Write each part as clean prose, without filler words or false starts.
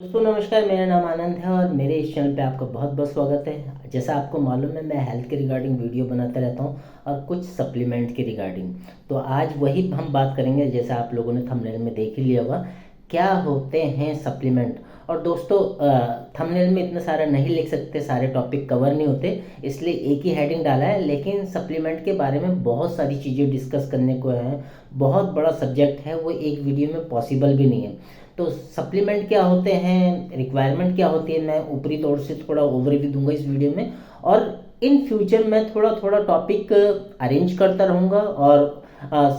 दोस्तों नमस्कार, मेरा नाम आनंद है और मेरे इस चैनल पे आपका बहुत बहुत स्वागत है। जैसा आपको मालूम है, मैं हेल्थ के रिगार्डिंग वीडियो बनाता रहता हूँ और कुछ सप्लीमेंट के रिगार्डिंग। तो आज वही हम बात करेंगे, जैसा आप लोगों ने थंबनेल में देख ही लिया होगा, क्या होते हैं सप्लीमेंट। और दोस्तों थंबनेल में इतना सारा नहीं लिख सकते, सारे टॉपिक कवर नहीं होते, इसलिए एक ही हेडिंग डाला है। लेकिन सप्लीमेंट के बारे में बहुत सारी चीज़ें डिस्कस करने को है, बहुत बड़ा सब्जेक्ट है, वो एक वीडियो में पॉसिबल भी नहीं है। तो सप्लीमेंट क्या होते हैं, रिक्वायरमेंट क्या होती है, मैं ऊपरी तौर से थोड़ा ओवरव्यू दूंगा इस वीडियो में। और इन फ्यूचर मैं थोड़ा थोड़ा टॉपिक अरेंज करता रहूँगा और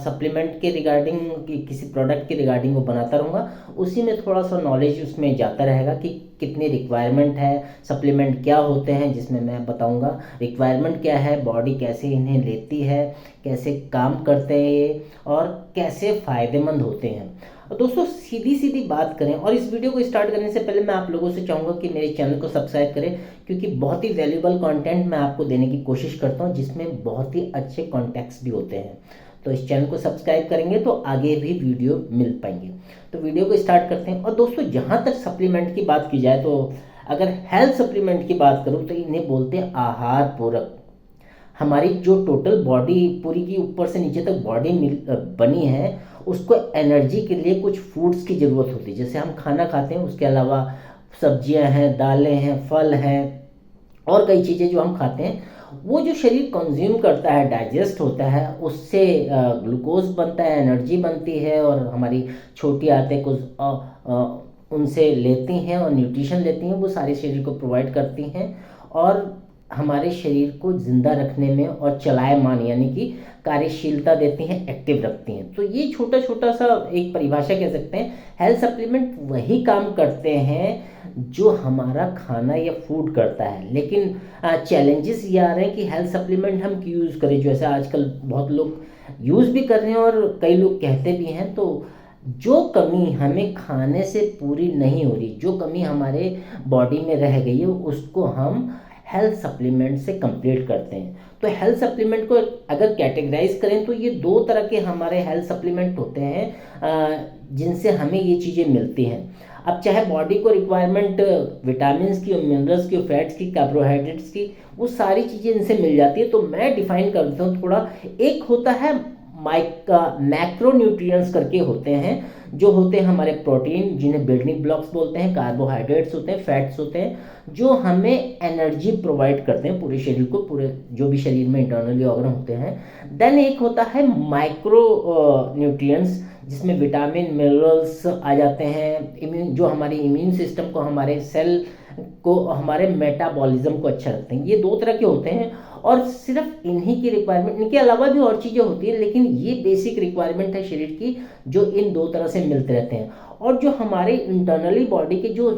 सप्लीमेंट के रिगार्डिंग किसी प्रोडक्ट के रिगार्डिंग वो बनाता रहूँगा। उसी में थोड़ा सा नॉलेज उसमें जाता रहेगा कि कितनी रिक्वायरमेंट है, सप्लीमेंट क्या होते हैं, जिसमें मैं बताऊंगा रिक्वायरमेंट क्या है, बॉडी कैसे इन्हें लेती है, कैसे काम करते हैं ये, और कैसे फ़ायदेमंद होते हैं। और दोस्तों सीधी सीधी बात करें, और इस वीडियो को स्टार्ट करने से पहले मैं आप लोगों से चाहूँगा कि मेरे चैनल को सब्सक्राइब करें, क्योंकि बहुत ही वैल्यूबल कंटेंट मैं आपको देने की कोशिश करता हूँ, जिसमें बहुत ही अच्छे कॉन्टेक्ट्स भी होते हैं। तो इस चैनल को सब्सक्राइब करेंगे तो आगे भी वीडियो मिल पाएंगे। तो वीडियो को स्टार्ट करते हैं। और दोस्तों जहाँ तक सप्लीमेंट की बात की जाए, तो अगर हेल्थ सप्लीमेंट की बात करूँ तो इन्हें बोलते हैं आहार पूरक। हमारी जो टोटल बॉडी पूरी की ऊपर से नीचे तक बॉडी बनी है, उसको एनर्जी के लिए कुछ फूड्स की ज़रूरत होती है। जैसे हम खाना खाते हैं, उसके अलावा सब्जियां हैं, दालें हैं, फल हैं, और कई चीज़ें जो हम खाते हैं, वो जो शरीर कंज्यूम करता है, डाइजेस्ट होता है, उससे ग्लूकोज बनता है, एनर्जी बनती है, और हमारी छोटी आंतें कुछ उनसे लेती हैं और न्यूट्रिशन लेती हैं, वो सारे शरीर को प्रोवाइड करती हैं और हमारे शरीर को जिंदा रखने में और चलायमान यानी कि कार्यशीलता देती हैं, एक्टिव रखती हैं। तो ये छोटा छोटा सा एक परिभाषा कह सकते हैं। हेल्थ सप्लीमेंट वही काम करते हैं जो हमारा खाना या फूड करता है। लेकिन चैलेंजेस ये आ रहे हैं कि हेल्थ सप्लीमेंट हम क्यों यूज़ करें, जो ऐसा आजकल बहुत लोग यूज़ भी कर रहे हैं और कई लोग कहते भी हैं। तो जो कमी हमें खाने से पूरी नहीं हो रही, जो कमी हमारे बॉडी में रह गई है, उसको हम हेल्थ सप्लीमेंट से कंप्लीट करते हैं। तो हेल्थ सप्लीमेंट को अगर कैटेगराइज करें तो ये दो तरह के हमारे हेल्थ सप्लीमेंट होते हैं जिनसे हमें ये चीज़ें मिलती हैं। अब चाहे बॉडी को रिक्वायरमेंट विटामिन की, मिनरल्स की, फैट्स की, कार्बोहाइड्रेट्स की, वो सारी चीज़ें इनसे मिल जाती है। तो मैं डिफाइन कर देता हूँ थोड़ा। एक होता है मैक्रो न्यूट्रिएंट्स करके होते हैं, जो होते हैं हमारे प्रोटीन, जिन्हें बिल्डिंग ब्लॉक्स बोलते हैं, कार्बोहाइड्रेट्स होते हैं, फैट्स होते हैं, जो हमें एनर्जी प्रोवाइड करते हैं पूरे शरीर को, पूरे जो भी शरीर में इंटरनली ऑर्गन होते हैं। देन एक होता है माइक्रो न्यूट्रिएंट्स, जिसमें विटामिन, मिनरल्स आ जाते हैं, इम्यून, जो हमारे इम्यून सिस्टम को, हमारे सेल को, हमारे मेटाबॉलिज्म को अच्छा रखते हैं। ये दो तरह के होते हैं और सिर्फ इन्हीं की रिक्वायरमेंट, इनके अलावा भी और चीज़ें होती हैं, लेकिन ये बेसिक रिक्वायरमेंट है शरीर की, जो इन दो तरह से मिलते रहते हैं। और जो हमारे इंटरनली बॉडी के जो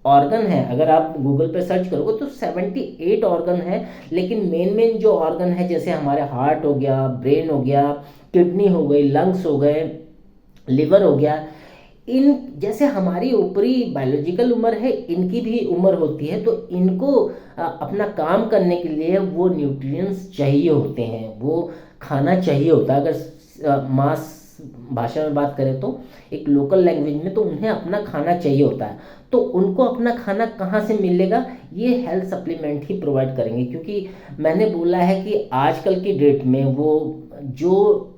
ऑर्गन है, अगर आप गूगल पे सर्च करोगे तो 78 ऑर्गन है। लेकिन मेन मेन जो ऑर्गन है, जैसे हमारे हार्ट हो गया, ब्रेन हो गया, किडनी हो गई, लंग्स हो गए, लिवर हो गया, इन जैसे हमारी ऊपरी बायोलॉजिकल उम्र है, इनकी भी उम्र होती है। तो इनको अपना काम करने के लिए वो न्यूट्रिएंट्स चाहिए होते हैं, वो खाना चाहिए होता है। अगर मास भाषा में बात करें तो, एक लोकल लैंग्वेज में, तो उन्हें अपना खाना चाहिए होता है। तो उनको अपना खाना कहाँ से मिलेगा, ये हेल्थ सप्लीमेंट ही प्रोवाइड करेंगे। क्योंकि मैंने बोला है कि आजकल की डेट में वो जो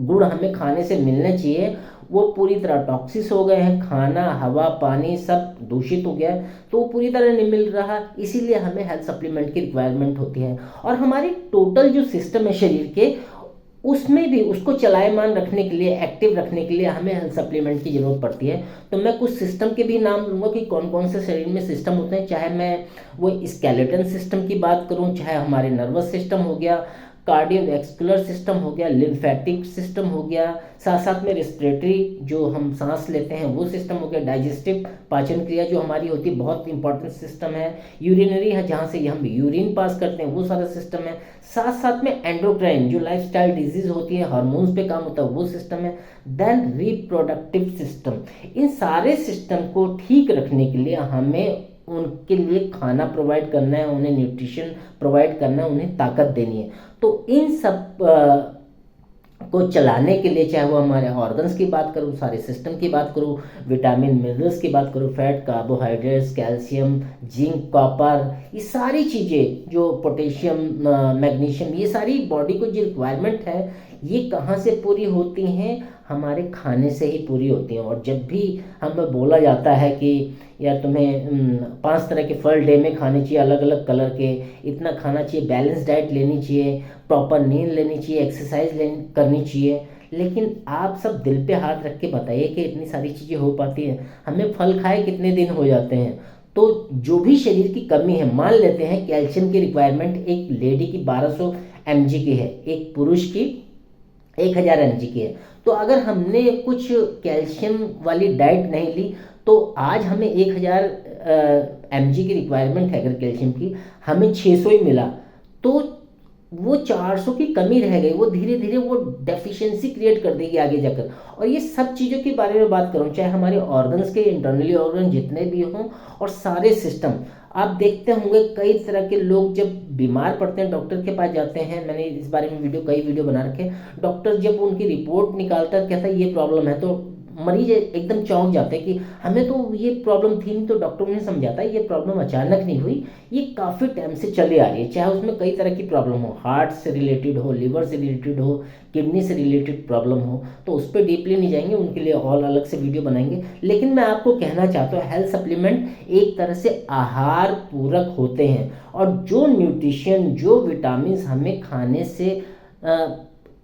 गुण हमें खाने से मिलने चाहिए, वो पूरी तरह टॉक्सिस हो गए हैं। खाना, हवा, पानी सब दूषित हो गया है, तो वो पूरी तरह नहीं मिल रहा। इसीलिए हमें हेल्थ सप्लीमेंट की रिक्वायरमेंट होती है। और हमारी टोटल जो सिस्टम है शरीर के, उसमें भी उसको चलायमान रखने के लिए, एक्टिव रखने के लिए हमें हेल्थ सप्लीमेंट की ज़रूरत पड़ती है। तो मैं कुछ सिस्टम के भी नाम लूँगा कि कौन कौन से शरीर में सिस्टम होते हैं, चाहे मैं वो स्केलेटन सिस्टम की बात करूँ, चाहे हमारे नर्वस सिस्टम हो गया, कार्डियोवैस्कुलर सिस्टम हो गया, लिम्फेटिक सिस्टम हो गया, साथ साथ में रेस्पिरेटरी, जो हम सांस लेते हैं, वो सिस्टम हो गया, डाइजेस्टिव, पाचन क्रिया जो हमारी होती है, बहुत इंपॉर्टेंट सिस्टम है, यूरिनरी है, जहाँ से हम यूरिन पास करते हैं, वो सारा सिस्टम है। साथ साथ में एंडोक्राइन, जो लाइफस्टाइल डिजीज होती है, हार्मोन्स पे काम होता है, वो सिस्टम है। Then reproductive system. इन सारे सिस्टम को ठीक रखने के लिए हमें उनके लिए खाना प्रोवाइड करना है, उन्हें न्यूट्रिशन प्रोवाइड करना है, उन्हें ताकत देनी है। तो इन सब को चलाने के लिए, चाहे वो हमारे ऑर्गन्स की बात करूँ, सारे सिस्टम की बात करूँ, विटामिन मिनरल्स की बात करूँ, fat, carbohydrates, calcium, zinc, copper, ये सारी चीज़ें जो पोटेशियम, मैग्नीशियम, ये सारी बॉडी को जो रिक्वायरमेंट है ये कहाँ से पूरी होती हैं? हमारे खाने से ही पूरी होती हैं। और जब भी हमें बोला जाता है कि यार तुम्हें 5 तरह के फल डे में खाने चाहिए, अलग अलग कलर के, इतना खाना चाहिए, बैलेंस डाइट लेनी चाहिए, प्रॉपर नींद लेनी चाहिए, एक्सरसाइज करनी चाहिए, लेकिन आप सब दिल पे हाथ रख के बताइए कि इतनी सारी चीज़ें हो पाती हैं? हमें फल खाए कितने दिन हो जाते हैं? तो जो भी शरीर की कमी है, मान लेते हैं कैल्शियम की रिक्वायरमेंट एक लेडी की 1200 mg की है, एक पुरुष की 1000 mg की है। तो अगर हमने कुछ कैल्शियम वाली डाइट नहीं ली तो आज हमें 1000 mg की रिक्वायरमेंट है, अगर कैल्शियम की हमें 600 ही मिला तो वो 400 की कमी रह गई, वो धीरे धीरे वो डेफिशिएंसी क्रिएट कर देगी आगे जाकर। और ये सब चीज़ों के बारे में बात करूँ, चाहे हमारे ऑर्गन्स के इंटरनली ऑर्गन जितने भी हों और सारे सिस्टम, आप देखते होंगे कई तरह के लोग जब बीमार पड़ते हैं डॉक्टर के पास जाते हैं, मैंने इस बारे में कई वीडियो बना रखे हैं। डॉक्टर जब उनकी रिपोर्ट निकालता है, कहता है ये प्रॉब्लम है, तो मरीज एकदम चौंक जाते हैं कि हमें तो ये प्रॉब्लम थी नहीं। तो डॉक्टर उन्हें समझाता है ये प्रॉब्लम अचानक नहीं हुई, ये काफ़ी टाइम से चली आ रही है, चाहे उसमें कई तरह की प्रॉब्लम हो, हार्ट से रिलेटेड हो, लिवर से रिलेटेड हो, किडनी से रिलेटेड प्रॉब्लम हो, तो उस पर डीपली नहीं जाएंगे, उनके लिए और अलग से वीडियो बनाएंगे। लेकिन मैं आपको कहना चाहता हूँ हेल्थ सप्लीमेंट एक तरह से आहार पूरक होते हैं, और जो न्यूट्रिशन, जो विटामिन हमें खाने से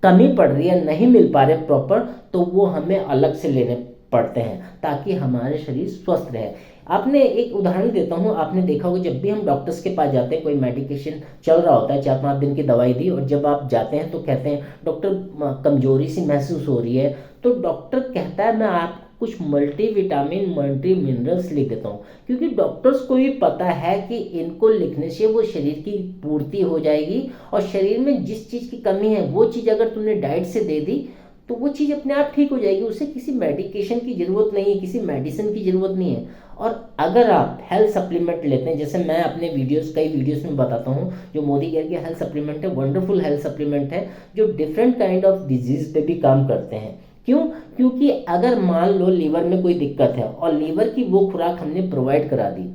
कमी पड़ रही है, नहीं मिल पा रहे प्रॉपर, तो वो हमें अलग से लेने पड़ते हैं ताकि हमारे शरीर स्वस्थ रहे। आपने एक उदाहरण देता हूँ, आपने देखा होगा जब भी हम डॉक्टर्स के पास जाते हैं, कोई मेडिकेशन चल रहा होता है, 4-5 दिन की दवाई दी, और जब आप जाते हैं तो कहते हैं डॉक्टर कमजोरी सी महसूस हो रही है, तो डॉक्टर कहता है मैं आपको कुछ मल्टीविटामिन, मल्टी मिनरल्स लिख देता हूँ, क्योंकि डॉक्टर्स को भी पता है कि इनको लिखने से वो शरीर की पूर्ति हो जाएगी, और शरीर में जिस चीज़ की कमी है वो चीज़ अगर तुमने डाइट से दे दी तो वो चीज़ अपने आप ठीक हो जाएगी, उसे किसी मेडिकेशन की ज़रूरत नहीं है, किसी मेडिसिन की ज़रूरत नहीं है। और अगर आप हेल्थ सप्लीमेंट लेते हैं, जैसे मैं अपने कई वीडियोस में बताता हूँ, जो मोदी केयर के हेल्थ सप्लीमेंट है, वंडरफुल हेल्थ सप्लीमेंट है, जो डिफरेंट काइंड ऑफ डिजीज पे भी काम करते हैं। क्यों? क्योंकि अगर मान लो लीवर में कोई दिक्कत है और लीवर की वो खुराक हमने प्रोवाइड करा दी,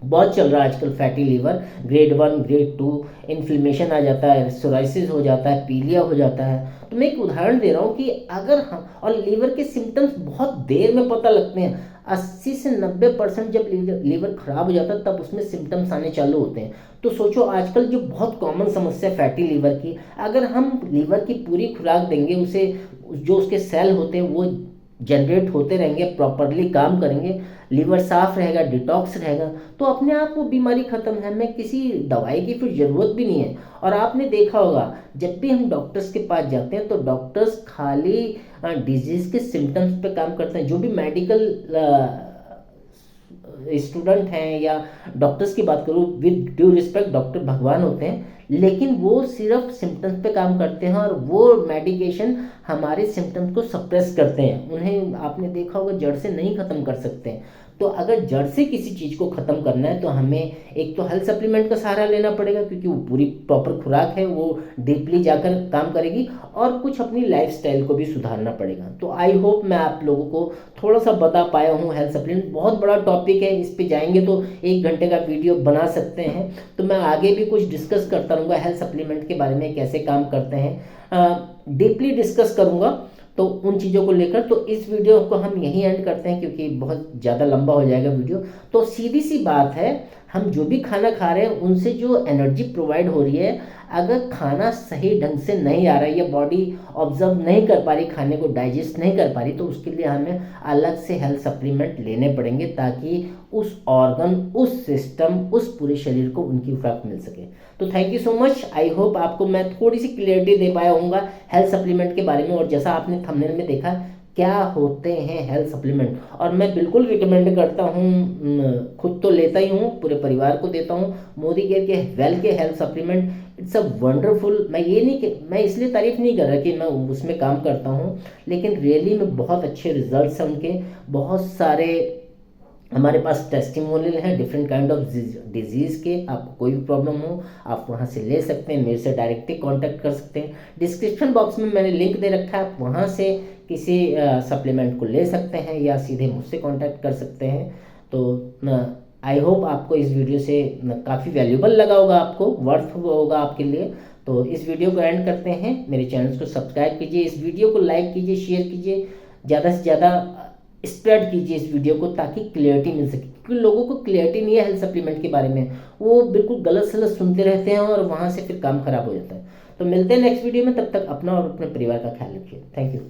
बहुत चल रहा है आजकल fatty liver, grade 1, grade 2, inflammation आ जाता है, सोराइसिस हो जाता है, पीलिया हो जाता है। तो मैं एक उदाहरण दे रहा हूँ कि अगर हम, और लीवर के सिम्टम्स बहुत देर में पता लगते हैं, 80 से 90% जब लीवर खराब हो जाता है तब उसमें सिम्टम्स आने चालू होते हैं। तो सोचो आजकल जो बहुत कॉमन समस्या फैटी लीवर की, अगर हम लीवर की पूरी खुराक देंगे, उसे जो उसके सेल होते हैं वो जनरेट होते रहेंगे, प्रॉपरली काम करेंगे, लीवर साफ रहेगा, डिटॉक्स रहेगा, तो अपने आप वो बीमारी खत्म है, हमें किसी दवाई की फिर ज़रूरत भी नहीं है। और आपने देखा होगा जब भी हम डॉक्टर्स के पास जाते हैं तो डॉक्टर्स खाली डिजीज़ के सिम्टम्स पे काम करते हैं। जो भी मेडिकल स्टूडेंट हैं या डॉक्टर्स की बात करूँ, विद ड्यू रिस्पेक्ट डॉक्टर भगवान होते हैं, लेकिन वो सिर्फ सिम्टम्स पे काम करते हैं और वो मेडिकेशन हमारे सिम्टम्स को सप्रेस करते हैं, उन्हें आपने देखा होगा जड़ से नहीं ख़त्म कर सकते हैं। तो अगर जड़ से किसी चीज़ को ख़त्म करना है तो हमें एक तो हेल्थ सप्लीमेंट का सहारा लेना पड़ेगा, क्योंकि वो पूरी प्रॉपर खुराक है, वो डीपली जाकर काम करेगी, और कुछ अपनी लाइफस्टाइल को भी सुधारना पड़ेगा। तो आई होप मैं आप लोगों को थोड़ा सा बता पाया हूँ। हेल्थ सप्लीमेंट बहुत बड़ा टॉपिक है, इस पर जाएंगे तो 1 घंटे का वीडियो बना सकते हैं, तो मैं आगे भी कुछ डिस्कस करता रहूँगा हेल्थ सप्लीमेंट के बारे में, कैसे काम करते हैं, डीपली डिस्कस करूँगा तो उन चीज़ों को लेकर। तो इस वीडियो को हम यहीं एंड करते हैं क्योंकि बहुत ज़्यादा लंबा हो जाएगा वीडियो। तो सीधी सी बात है, हम जो भी खाना खा रहे हैं उनसे जो एनर्जी प्रोवाइड हो रही है, अगर खाना सही ढंग से नहीं आ रहा है या बॉडी ऑब्जर्व नहीं कर पा रही, खाने को डाइजेस्ट नहीं कर पा रही, तो उसके लिए हमें अलग से हेल्थ सप्लीमेंट लेने पड़ेंगे ताकि उस ऑर्गन, उस सिस्टम, उस पूरे शरीर को उनकी खुराक मिल सके। तो thank you so much. I hope आपको मैं थोड़ी सी क्लियरिटी दे पाया होऊंगा हेल्थ सप्लीमेंट के बारे में। और जैसा आपने थंबनेल में देखा क्या होते हैं हेल्थ सप्लीमेंट, और मैं बिल्कुल रिकमेंड करता हूँ, खुद तो लेता ही हूँ, पूरे परिवार को देता हूँ, मोदी केयर के वेल के health supplement. It's a wonderful. मैं ये नहीं कि मैं इसलिए तारीफ नहीं कर रहा कि मैं उसमें काम करता हूँ, लेकिन रियली में बहुत अच्छे रिजल्ट्स हैं उनके, बहुत सारे हमारे पास टेस्टिमोनियल है डिफरेंट काइंड ऑफ डिजीज़ के। आपको कोई भी प्रॉब्लम हो आप वहाँ से ले सकते हैं, मेरे से डायरेक्टली कांटेक्ट कर सकते हैं। डिस्क्रिप्शन बॉक्स में मैंने लिंक दे रखा है, आप वहाँ से किसी सप्लीमेंट को ले सकते हैं या सीधे मुझसे कांटेक्ट कर सकते हैं। तो आई होप आपको इस वीडियो से काफ़ी वैल्यूबल लगा होगा, आपको वर्थ होगा आपके लिए। तो इस वीडियो को एंड करते हैं। मेरे चैनल को सब्सक्राइब कीजिए, इस वीडियो को लाइक कीजिए, शेयर कीजिए, ज़्यादा से ज़्यादा स्प्रेड कीजिए इस वीडियो को, ताकि क्लियरिटी मिल सके। क्योंकि लोगों को क्लियरिटी नहीं है हेल्थ सप्लीमेंट के बारे में, वो बिल्कुल गलत सलत सुनते रहते हैं और वहाँ से फिर काम खराब हो जाता है। तो मिलते हैं नेक्स्ट वीडियो में, तब तक अपना और अपने परिवार का ख्याल रखिए। Thank you.